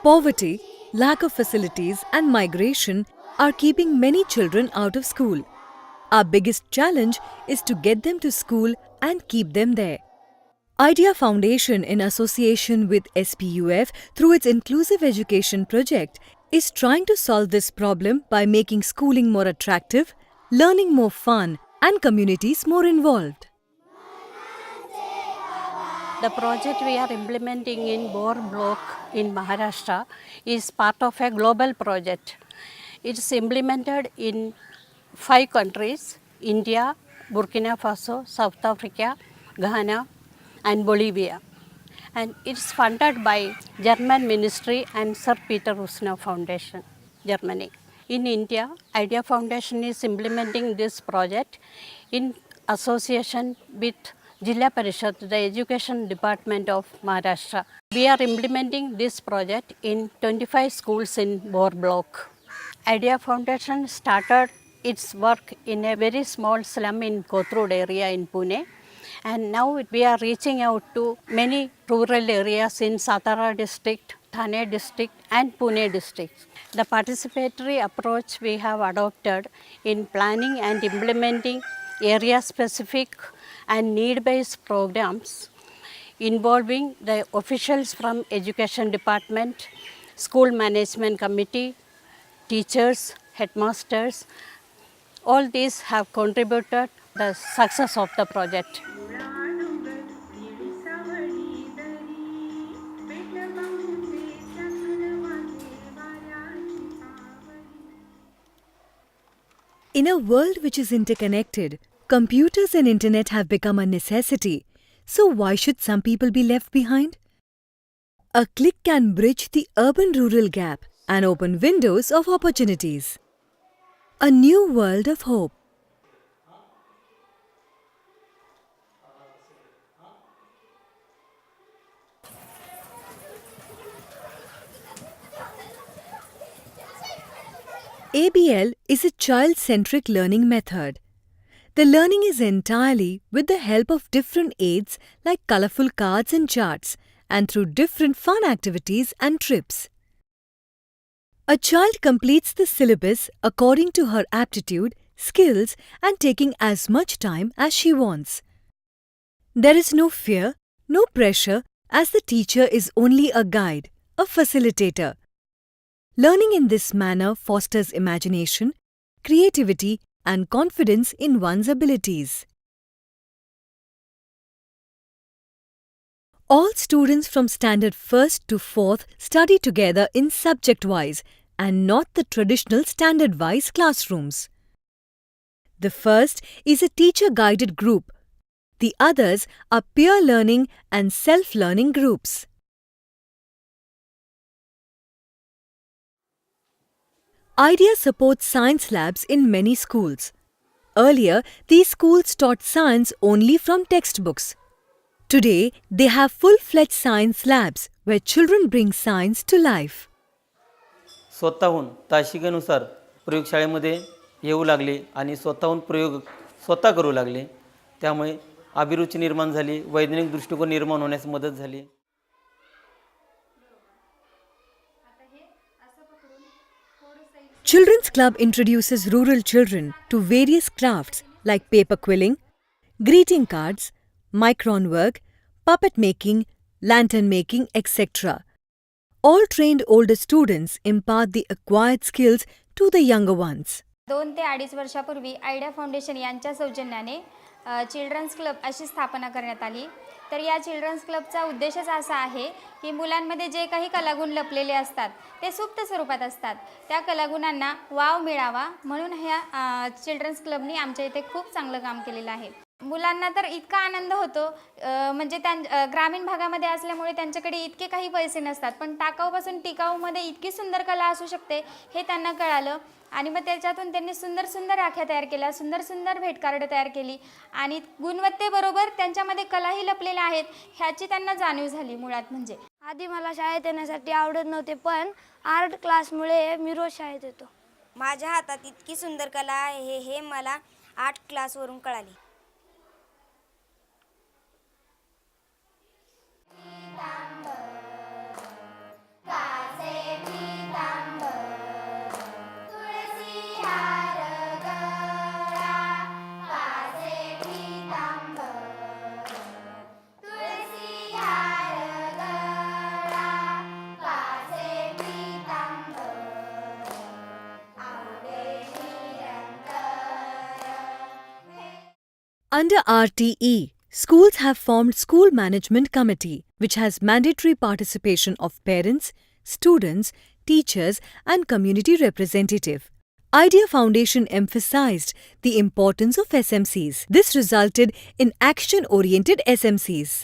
Poverty, lack of facilities and migration are keeping many children out of school. Our biggest challenge is to get them to school and keep them there. Idea Foundation, in association with SPUF through its Inclusive Education project, is trying to solve this problem by making schooling more attractive, learning more fun and communities more involved. The project we are implementing in Bor block in Maharashtra is part of a global project. It is implemented in 5 countries: India, Burkina Faso, South Africa, Ghana and Bolivia. And it is funded by German Ministry and Sir Peter Usna Foundation, Germany. In India, Idea Foundation is implementing this project in association with Jilla Parishad, the Education Department of Maharashtra. We are implementing this project in 25 schools in Bor block. Idea Foundation started its work in a very small slum in Kothurud area in Pune, and now we are reaching out to many rural areas in Satara district, Thane district and Pune districts. The participatory approach we have adopted in planning and implementing area-specific and need-based programs involving the officials from Education Department, School Management Committee, teachers, headmasters. All these have contributed the success of the project. In a world which is interconnected, computers and internet have become a necessity. So why should some people be left behind? A click can bridge the urban-rural gap and open windows of opportunities. A new world of hope. ABL is a child-centric learning method. The learning is entirely with the help of different aids like colorful cards and charts, and through different fun activities and trips. A child completes the syllabus according to her aptitude, skills and taking as much time as she wants. There is no fear, no pressure, as the teacher is only a guide, a facilitator. Learning in this manner fosters imagination, creativity and confidence in one's abilities. All students from Standard 1st to 4th study together in subject-wise and not the traditional standard-wise classrooms. The first is a teacher-guided group. The others are peer learning and self-learning groups. Idea supports science labs in many schools. Earlier, these schools taught science only from textbooks. Today, they have full-fledged science labs where children bring science to life. स्वतःहून तासिकेनुसार प्रयोगशाळेमध्ये येऊ लागले आणि स्वतःहून प्रयोग स्वतः करू लागले. त्यामुळे अभिरुची निर्माण झाली, वैज्ञानिक दृष्टिकोन निर्माण होण्यास मदत झाली. Children's Club introduces rural children to various crafts like paper quilling, greeting cards, micron work, puppet making, lantern making, etc. All trained older students impart the acquired skills to the younger ones. 2 ते 2.5 वर्षापूर्वी idea foundation यांच्या सौजन्याने children's club अशी स्थापना करण्यात आली. तर या children's क्लबचा उद्देशच असा आहे की मुलांमध्ये जे काही कलागुण लपलेले असतात ते सुप्त स्वरूपात असतात, त्या कलागुणांना वाव मिळावा म्हणून ह्या चिल्ड्रन्स क्लबनी आमच्या इथे खूप चांगलं काम केलेलं आहे. मुलांना तर इतका आनंद होतो, म्हणजे ग्रामीण भागामध्ये असल्यामुळे त्यांच्याकडे इतके काही पैसे नसतात, पण टाकाऊपासून टिकाऊमध्ये इतकी सुंदर कला असू शकते हे त्यांना कळालं आणि मग त्याच्यातून त्यांनी सुंदर सुंदर राख्या तयार केल्या, सुंदर सुंदर भेटकार्ड तयार केली आणि गुणवत्तेबरोबर त्यांच्यामध्ये कलाही लपलेल्या आहेत ह्याची त्यांना जाणीव झाली. मुळात म्हणजे आधी मला शाळेत येण्यासाठी आवडत नव्हते, पण आर्ट क्लासमुळे मी रोज शाळेत येतो. माझ्या हातात इतकी सुंदर कला आहे हे मला आर्ट क्लासवरून कळाले. कासे Under RTE, schools have formed School Management Committee, which has mandatory participation of parents, students, teachers and community representative. Idea Foundation emphasized the importance of SMCs. This resulted in action-oriented SMCs.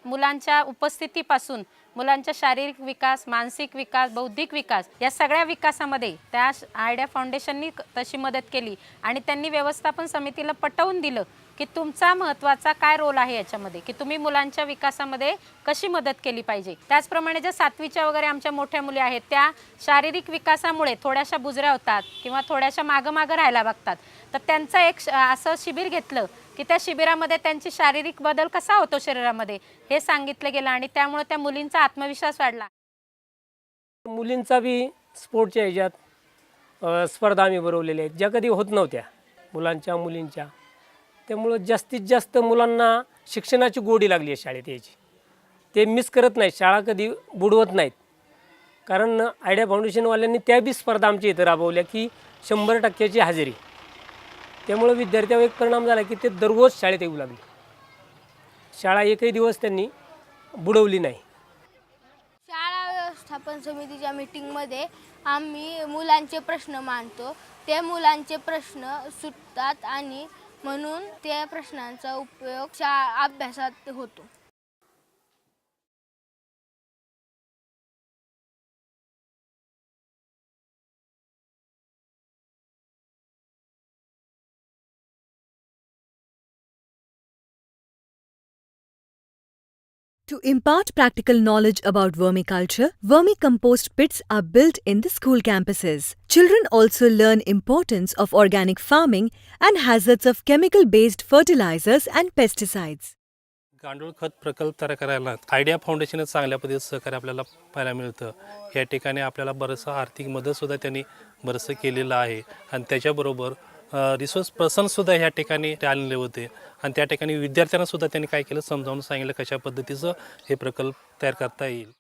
मुलांच्या उपस्थितीपासून मुलांचा शारीरिक विकास, मानसिक विकास, बौद्धिक विकास या सगळ्या विकासामध्ये त्या idea फाउंडेशननी तशी मदत केली आणि त्यांनी व्यवस्थापन समितीला पटवून दिलं की तुमचा महत्त्वाचा काय रोल आहे याच्यामध्ये, की तुम्ही मुलांच्या विकासामध्ये कशी मदत केली पाहिजे. त्याचप्रमाणे ज्या 7वीच्या वगैरे आमच्या मोठ्या मुली आहेत त्या शारीरिक विकासामुळे थोड्याशा बुजऱ्या होतात किंवा थोड्याशा मागं राहायला बघतात, तर त्यांचं एक असं शिबिर घेतलं की त्या शिबिरामध्ये त्यांची शारीरिक बदल कसा होतो शरीरामध्ये हे सांगितलं गेलं आणि त्यामुळे त्या मुलींचा आत्मविश्वास वाढला. मुलींचा बी स्पोर्टच्या ह्याच्यात स्पर्धा आम्ही भरवलेल्या आहेत ज्या कधी होत नव्हत्या मुलांच्या मुलींच्या. त्यामुळं जास्तीत जास्त मुलांना शिक्षणाची गोडी लागली आहे शाळेत यायची. ते मिस करत नाहीत, शाळा कधी बुडवत नाहीत. कारण आयडिया फाउंडेशनवाल्यांनी त्या बी स्पर्धा आमच्या इथं राबवल्या की 100% हजेरी. त्यामुळं विद्यार्थ्यावर एक परिणाम झाला की ते दररोज शाळेत येऊ लागले. शाळा एकही दिवस त्यांनी बुडवली नाही. शाळा व्यवस्थापन समितीच्या मीटिंगमध्ये आम्ही मुलांचे प्रश्न मांडतो. ते मुलांचे प्रश्न सुटतात आणि म्हणून त्या प्रश्नांचा उपयोग अभ्यासात होतो. To impart practical knowledge about vermiculture, vermicompost pits are built in the school campuses. Children also learn importance of organic farming and hazards of chemical-based fertilizers and pesticides. गांडूळ खत प्रकल्प तयार करायला आयडिया फाउंडेशनचं चांगल्या पद्धतीचं सहकार्य आपल्याला पाहायला मिळतं. या ठिकाणी आपल्याला बरंचसं आर्थिक मदतसुद्धा त्यांनी बरंचसं केलेलं आहे आणि त्याच्याबरोबर रिसोर्स पर्सनसुद्धा ह्या ठिकाणी आलेले होते आणि त्या ठिकाणी विद्यार्थ्यांनासुद्धा त्यांनी काय केलं समजावून सांगितलं कशा पद्धतीचं हे प्रकल्प तयार करता येईल.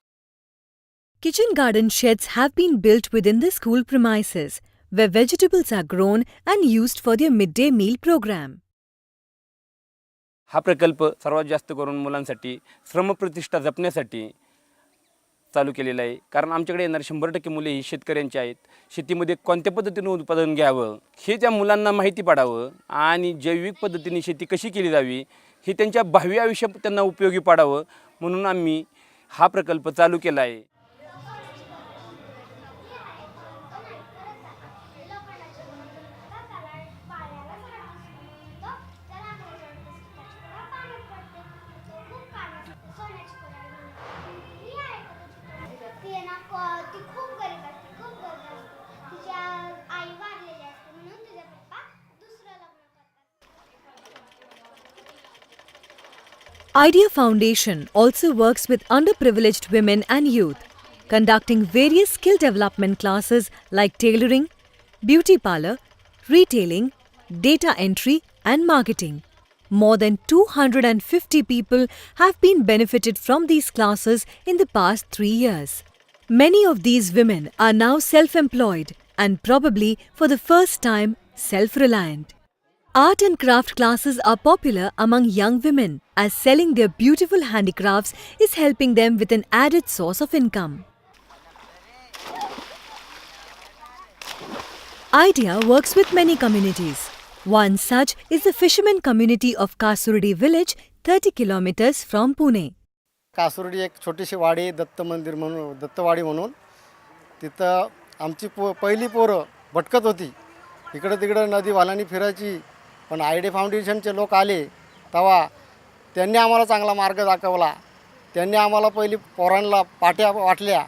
Kitchen garden sheds have been built within the school premises, where vegetables are grown and used for their midday meal program. हा प्रकल्प सर्वात जास्त करून मुलांसाठी श्रमप्रतिष्ठा जपण्यासाठी चालू केलेला आहे. कारण आमच्याकडे येणारे 100% मुले ही शेतकऱ्यांची आहेत. शेतीमध्ये कोणत्या पद्धतीने उत्पादन घ्यावं हे त्या मुलांना माहिती पडावं आणि जैविक पद्धतीने शेती कशी केली जावी हे त्यांच्या भावी आयुष्यात त्यांना उपयोगी पडावं म्हणून आम्ही हा प्रकल्प चालू केला आहे. Idea Foundation also works with underprivileged women and youth, conducting various skill development classes like tailoring, beauty parlor, retailing, data entry and marketing. More than 250 people have been benefited from these classes in the past 3 years. Many of these women are now self-employed and probably for the first time self-reliant. Art and craft classes are popular among young women as selling their beautiful handicrafts is helping them with an added source of income. Idea works with many communities. One such is the fishermen community of Kasurdi village 30 kilometers from Pune. Kasurdi एक छोटीशी वाडी दत्त मंदिर म्हणून दत्तवाडी म्हणून तिथं आमची पहिली पोरं भटकत होती. इकडं तिकडं नदी वालांनी फिरायची. पण आयडिया फाउंडेशनचे लोक आले तेव्हा त्यांनी आम्हाला चांगला मार्ग दाखवला. त्यांनी आम्हाला पहिली पोरांना पाट्या वाटल्या.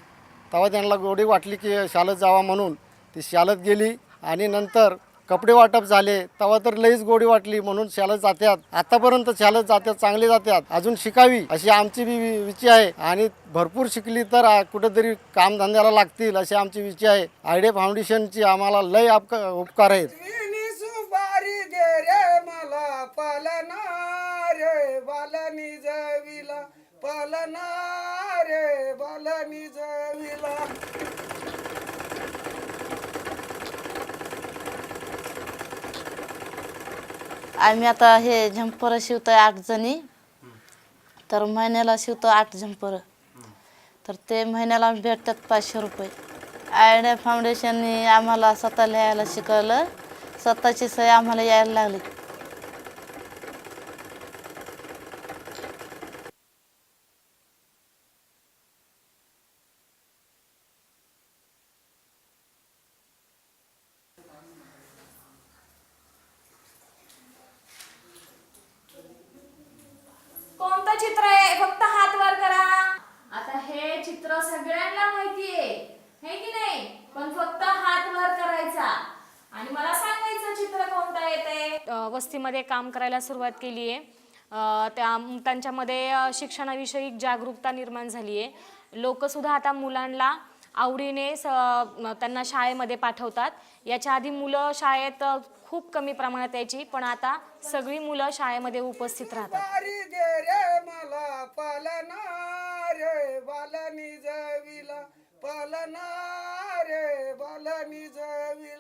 तेव्हा त्यांना गोडी वाटली की शाळेत जावा म्हणून ती शाळेत गेली आणि नंतर कपडे वाटप झाले. तेव्हा तर लईच गोडी वाटली म्हणून शाळेत जातात. आतापर्यंत शाळेत जातात, चांगले जातात. अजून शिकावी अशी आमची विचार आहे आणि भरपूर शिकली तर कुठेतरी कामधंद्याला लागतील अशी आमची विचार आहे. आयडिया फाउंडेशनची आम्हाला लई उपकार आहेत. मला पालना रे बालनी जविला पालना रे बालनी जविला. आम्ही आता हे झंपर शिवतो 8 जणी, तर महिन्याला शिवतो 8 झंपर, तर ते महिन्याला भेटतात 500 रुपये. आयडिया फाउंडेशनने आम्हाला स्वतः लिहायला शिकवलं, स्वतःची सही आम्हाला यायला लागली. कोणतं चित्र आहे? फक्त हात वर करा. आता हे चित्र सगळ्यांना माहितीये, है की नाही? पण फक्त हात वर करायचा आणि मला सांगायचं चित्र कोणतं येते. वस्तीमध्ये काम करायला सुरुवात केली आहे. त्यांच्यामध्ये शिक्षणाविषयी जागरूकता निर्माण झाली आहे. लोकसुद्धा आता मुलांना आवडीने त्यांना शाळेमध्ये पाठवतात. याच्या आधी मुलं शाळेत खूप कमी प्रमाणात यायची, पण आता सगळी मुलं शाळेमध्ये उपस्थित राहतात. वारी दे रे मला पालना रे बालनी जविला, पालना रे बालनी जविला.